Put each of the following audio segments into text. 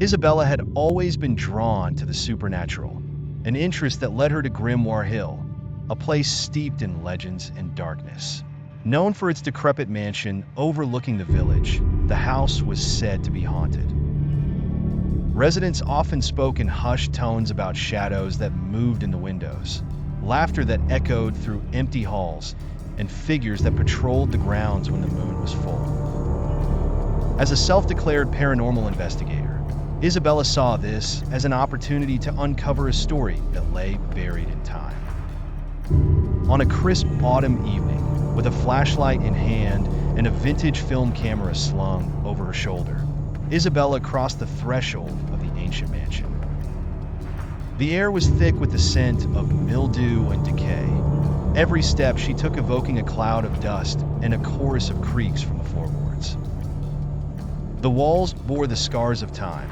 Isabella had always been drawn to the supernatural, an interest that led her to Grimoire Hill, a place steeped in legends and darkness. Known for its decrepit mansion overlooking the village, the house was said to be haunted. Residents often spoke in hushed tones about shadows that moved in the windows, laughter that echoed through empty halls, and figures that patrolled the grounds when the moon was full. As a self-declared paranormal investigator, Isabella saw this as an opportunity to uncover a story that lay buried in time. On a crisp autumn evening, with a flashlight in hand and a vintage film camera slung over her shoulder, Isabella crossed the threshold of the ancient mansion. The air was thick with the scent of mildew and decay, every step she took evoking a cloud of dust and a chorus of creaks from the floorboards. The walls bore the scars of time,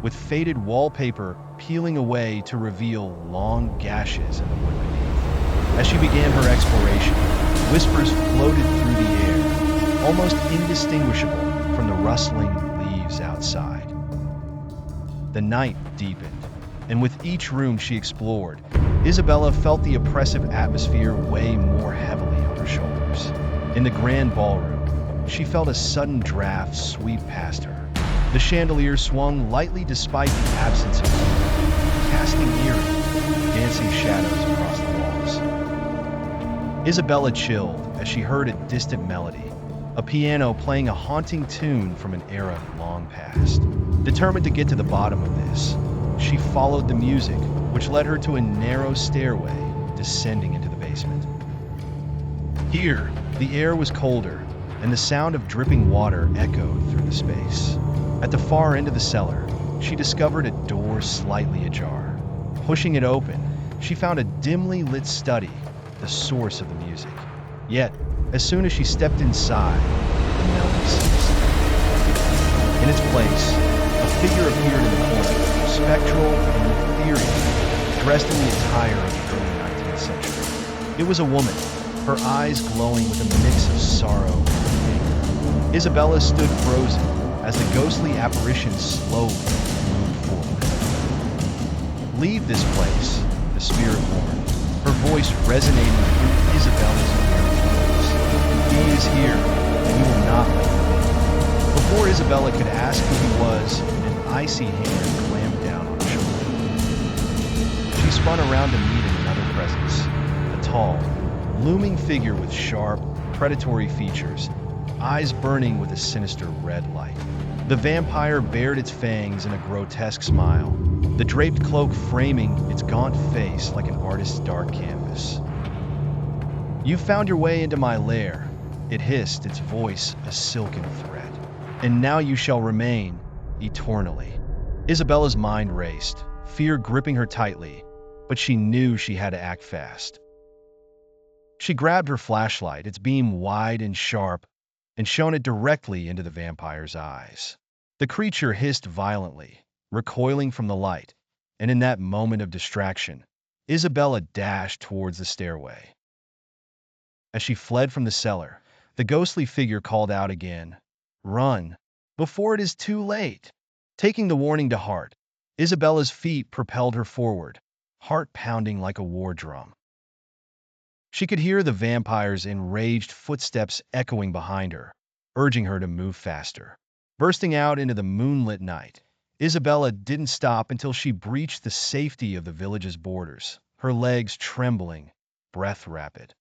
with faded wallpaper peeling away to reveal long gashes in the wood beneath. As she began her exploration, whispers floated through the air, almost indistinguishable from the rustling leaves outside. The night deepened, and with each room she explored, Isabella felt the oppressive atmosphere weigh more heavily on her shoulders. In the grand ballroom, she felt a sudden draft sweep past her. The chandelier swung lightly despite the absence of moon, casting eerie, dancing shadows across the walls. Isabella chilled as she heard a distant melody, a piano playing a haunting tune from an era long past. Determined to get to the bottom of this, she followed the music, which led her to a narrow stairway descending into the basement. Here, the air was colder, and the sound of dripping water echoed through the space. At the far end of the cellar, she discovered a door slightly ajar. Pushing it open, she found a dimly lit study, the source of the music. Yet, as soon as she stepped inside, the melody ceased. In its place, a figure appeared in the corner, spectral and ethereal, dressed in the attire of the early 19th century. It was a woman, her eyes glowing with a mix of sorrow and anger. Isabella stood frozen as the ghostly apparition slowly moved forward. "Leave this place," the spirit warned, her voice resonating through Isabella's ears. "He is here, and we will not let him in." Before Isabella could ask who he was, an icy hand clammed down on her shoulder. She spun around to meet another presence, a tall, looming figure with sharp, predatory features, eyes burning with a sinister red light. The vampire bared its fangs in a grotesque smile, the draped cloak framing its gaunt face like an artist's dark canvas. "You found your way into my lair," it hissed, its voice a silken thread. "And now you shall remain, eternally." Isabella's mind raced, fear gripping her tightly, but she knew she had to act fast. She grabbed her flashlight, its beam wide and sharp, and shone it directly into the vampire's eyes. The creature hissed violently, recoiling from the light, and in that moment of distraction, Isabella dashed towards the stairway. As she fled from the cellar, the ghostly figure called out again, "Run, before it is too late." Taking the warning to heart, Isabella's feet propelled her forward, heart pounding like a war drum. She could hear the vampire's enraged footsteps echoing behind her, urging her to move faster. Bursting out into the moonlit night, Isabella didn't stop until she breached the safety of the village's borders, her legs trembling, breath rapid.